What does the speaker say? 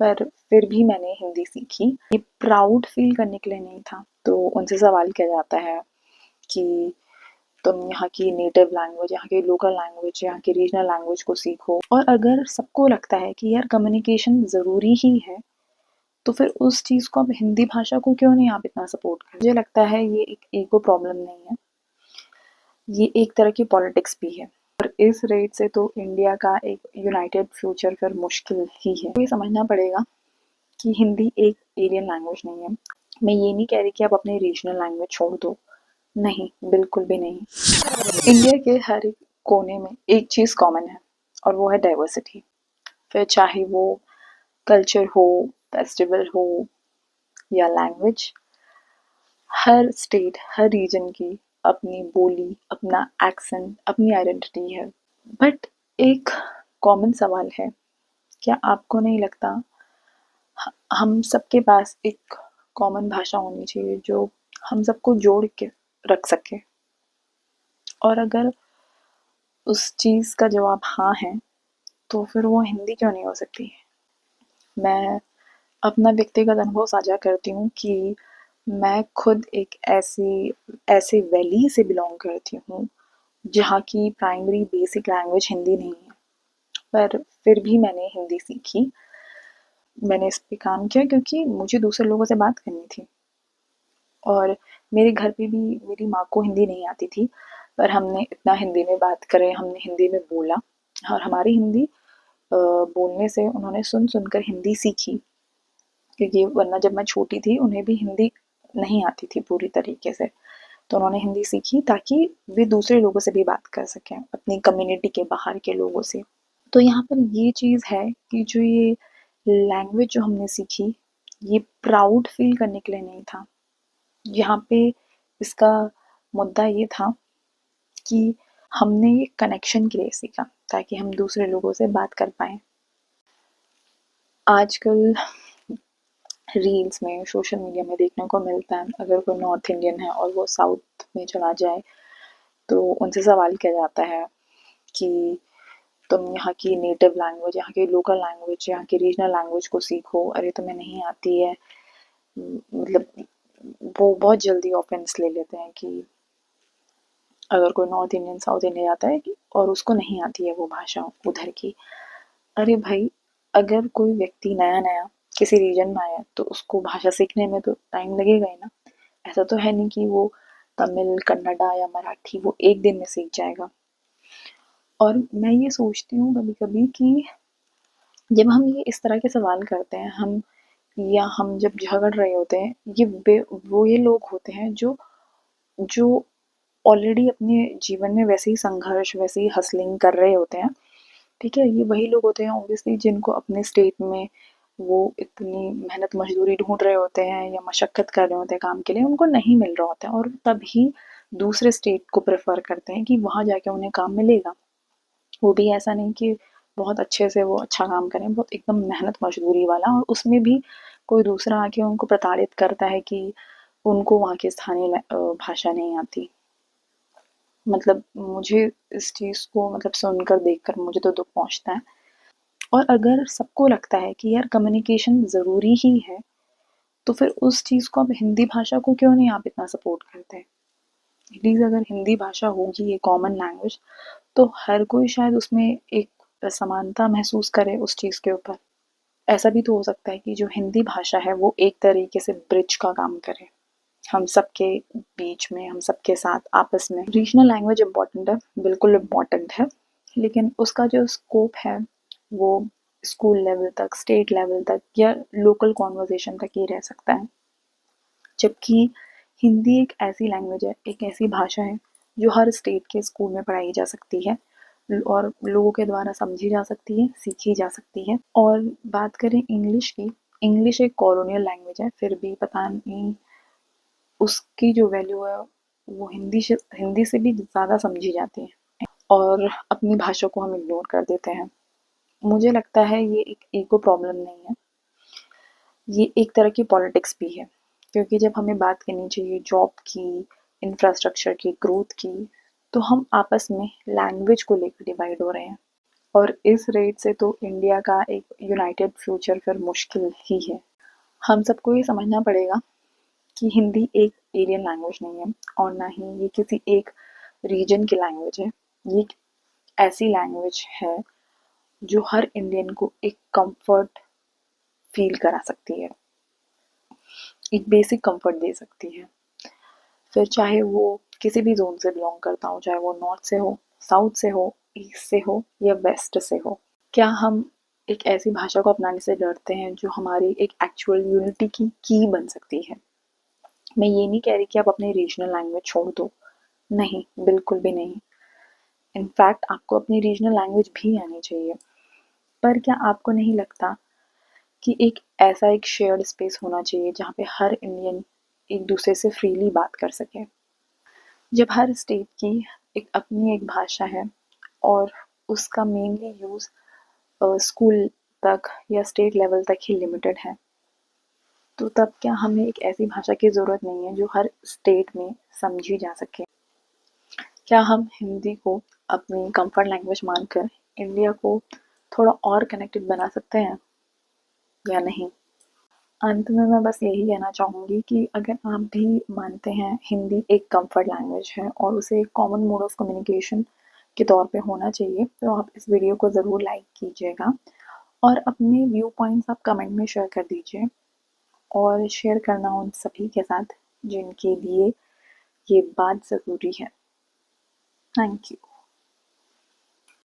पर फिर भी मैंने हिंदी सीखी। ये प्राउड फील करने के लिए नहीं था। तो उनसे सवाल किया जाता है कि तुम यहाँ की नेटिव लैंग्वेज, यहाँ की लोकल लैंग्वेज, यहाँ की रीजनल लैंग्वेज को सीखो। और अगर सबको लगता है कि यार कम्युनिकेशन ज़रूरी ही है, तो फिर उस चीज़ को, अब हिंदी भाषा को क्यों नहीं आप इतना सपोर्ट करते? मुझे लगता है ये एक ईगो प्रॉब्लम नहीं है, ये एक तरह की पॉलिटिक्स भी है। और इस रेट से तो इंडिया का एक यूनाइटेड फ्यूचर फिर मुश्किल ही है। तो ये समझना पड़ेगा कि हिंदी एक एलियन लैंग्वेज नहीं है। मैं ये नहीं कह रही कि आप अपनी रीजनल लैंग्वेज छोड़ दो, नहीं, बिल्कुल भी नहीं। इंडिया के हर एक कोने में एक चीज़ कॉमन है, और वो है डाइवर्सिटी। फिर चाहे वो कल्चर हो, फेस्टिवल हो या लैंग्वेज, हर स्टेट, हर रीजन की अपनी बोली, अपना एक्सेंट, अपनी आइडेंटिटी है। बट एक कॉमन सवाल है, क्या आपको नहीं लगता हम सबके पास एक कॉमन भाषा होनी चाहिए जो हम सबको जोड़ के रख सके? और अगर उस चीज़ का जवाब हाँ है, तो फिर वो हिंदी क्यों नहीं हो सकती? मैं अपना व्यक्तिगत अनुभव साझा करती हूँ कि मैं खुद एक ऐसे वैली से बिलोंग करती हूँ जहाँ की प्राइमरी बेसिक लैंग्वेज हिंदी नहीं है। पर फिर भी मैंने हिंदी सीखी। मैंने इस पे काम किया क्योंकि मुझे दूसरे लोगों से बात करनी थी। और मेरे घर पे भी मेरी माँ को हिंदी नहीं आती थी, पर हमने इतना हिंदी में बात करें, हमने हिंदी में बोला, और हमारी हिंदी बोलने से उन्होंने सुन सुनकर हिंदी सीखी। क्योंकि वरना जब मैं छोटी थी उन्हें भी हिंदी नहीं आती थी पूरी तरीके से, तो उन्होंने हिंदी सीखी ताकि वे दूसरे लोगों से भी बात कर सकें, अपनी कम्युनिटी के बाहर के लोगों से। तो यहाँ पर ये चीज़ है कि जो ये लैंग्वेज जो हमने सीखी, ये प्राउड फील करने के लिए नहीं था। यहाँ पे इसका मुद्दा ये था कि हमने ये कनेक्शन के लिए सीखा ताकि हम दूसरे लोगों से बात कर पाएँ। आजकल रील्स में, सोशल मीडिया में देखने को मिलता है, अगर कोई नॉर्थ इंडियन है और वो साउथ में चला जाए, तो उनसे सवाल किया जाता है कि तुम यहाँ की नेटिव लैंग्वेज, यहाँ की लोकल लैंग्वेज, यहाँ की रीजनल लैंग्वेज को सीखो, अरे तुम्हें नहीं आती है। मतलब वो बहुत जल्दी ऑफेंस ले लेते हैं कि अगर कोई नॉर्थ इंडियन साउथ इंडिया जाता है कि और उसको नहीं आती है वो भाषा उधर की। अरे भाई, अगर कोई व्यक्ति नया नया किसी रीजन में आया तो उसको भाषा सीखने में तो टाइम लगेगा ही ना। ऐसा तो है नहीं कि वो तमिल, कन्नडा या मराठी वो एक दिन में सीख जाएगा। और मैं ये सोचती हूँ कभी कभी कि जब हम ये इस तरह के सवाल करते हैं, हम जब झगड़ रहे होते हैं, वो ये लोग होते हैं जो जो ऑलरेडी अपने जीवन में वैसे ही संघर्ष, वैसे ही हसलिंग कर रहे होते हैं। ठीक है, ये वही लोग होते हैं ऑब्वियसली जिनको अपने स्टेट में वो इतनी मेहनत मजदूरी ढूंढ रहे होते हैं या मशक्कत कर रहे होते हैं काम के लिए, उनको नहीं मिल रहा होता है, और तभी दूसरे स्टेट को प्रेफर करते हैं कि वहाँ जाके उन्हें काम मिलेगा। वो भी ऐसा नहीं कि बहुत अच्छे से वो अच्छा काम करें, बहुत एकदम मेहनत मजदूरी वाला, और उसमें भी कोई दूसरा आके उनको प्रताड़ित करता है कि उनको वहाँ की स्थानीय भाषा नहीं आती। मतलब मुझे इस चीज़ को मतलब सुनकर देखकर मुझे तो दुख पहुँचता है। और अगर सबको लगता है कि यार कम्युनिकेशन ज़रूरी ही है, तो फिर उस चीज़ को, अब हिंदी भाषा को क्यों नहीं आप इतना सपोर्ट करते? प्लीज़, अगर हिंदी भाषा होगी, ये कॉमन लैंग्वेज, तो हर कोई शायद उसमें एक समानता महसूस करे उस चीज़ के ऊपर। ऐसा भी तो हो सकता है कि जो हिंदी भाषा है वो एक तरीके से ब्रिज का काम करे हम सबके बीच में, हम सबके साथ आपस में। रीजनल लैंग्वेज इम्पॉर्टेंट है, बिल्कुल इम्पॉर्टेंट है, लेकिन उसका जो स्कोप है वो स्कूल लेवल तक, स्टेट लेवल तक या लोकल कॉन्वर्जेशन तक ही रह सकता है। जबकि हिंदी एक ऐसी लैंग्वेज है, एक ऐसी भाषा है जो हर स्टेट के स्कूल में पढ़ाई जा सकती है और लोगों के द्वारा समझी जा सकती है, सीखी जा सकती है। और बात करें इंग्लिश की, इंग्लिश एक कॉलोनियल लैंग्वेज है, फिर भी पता नहीं उसकी जो वैल्यू है वो हिंदी से भी ज़्यादा समझी जाती है, और अपनी भाषा को हम इग्नोर कर देते हैं। मुझे लगता है ये एक ईगो प्रॉब्लम नहीं है, ये एक तरह की पॉलिटिक्स भी है। क्योंकि जब हमें बात करनी चाहिए जॉब की, इंफ्रास्ट्रक्चर की, ग्रोथ की, तो हम आपस में लैंग्वेज को लेकर डिवाइड हो रहे हैं। और इस रेट से तो इंडिया का एक यूनाइटेड फ्यूचर फिर मुश्किल ही है। हम सबको ये समझना पड़ेगा कि हिंदी एक एलियन लैंग्वेज नहीं है और ना ही ये किसी एक रीजन की लैंग्वेज है। ये एक ऐसी लैंग्वेज है जो हर इंडियन को एक कंफर्ट फील करा सकती है, एक बेसिक कंफर्ट दे सकती है। फिर चाहे वो किसी भी जोन से बिलोंग करता हो, चाहे वो नॉर्थ से हो, साउथ से हो, ईस्ट से हो या वेस्ट से हो। क्या हम एक ऐसी भाषा को अपनाने से डरते हैं जो हमारी एक एक्चुअल यूनिटी की बन सकती है? मैं ये नहीं कह रही कि आप अपनी रीजनल लैंग्वेज छोड़ दो, नहीं, बिल्कुल भी नहीं। इनफैक्ट आपको अपनी रीजनल लैंग्वेज भी आनी चाहिए। पर क्या आपको नहीं लगता कि एक ऐसा एक शेयर्ड स्पेस होना चाहिए जहाँ पे हर इंडियन एक दूसरे से फ्रीली बात कर सके? जब हर स्टेट की एक अपनी एक भाषा है और उसका मेनली यूज़ स्कूल तक या स्टेट लेवल तक ही लिमिटेड है, तो तब क्या हमें एक ऐसी भाषा की ज़रूरत नहीं है जो हर स्टेट में समझी जा सके? क्या हम हिंदी को अपनी कंफर्ट लैंग्वेज मानकर इंडिया को थोड़ा और कनेक्टेड बना सकते हैं या नहीं? अंत में मैं बस यही कहना चाहूँगी कि अगर आप भी मानते हैं हिंदी एक कंफर्ट लैंग्वेज है और उसे एक कॉमन मोड ऑफ कम्युनिकेशन के तौर पे होना चाहिए, तो आप इस वीडियो को ज़रूर लाइक कीजिएगा और अपने व्यू पॉइंट्स आप कमेंट में शेयर कर दीजिए और शेयर करना उन सभी के साथ जिनके लिए ये बात ज़रूरी है। Thank you.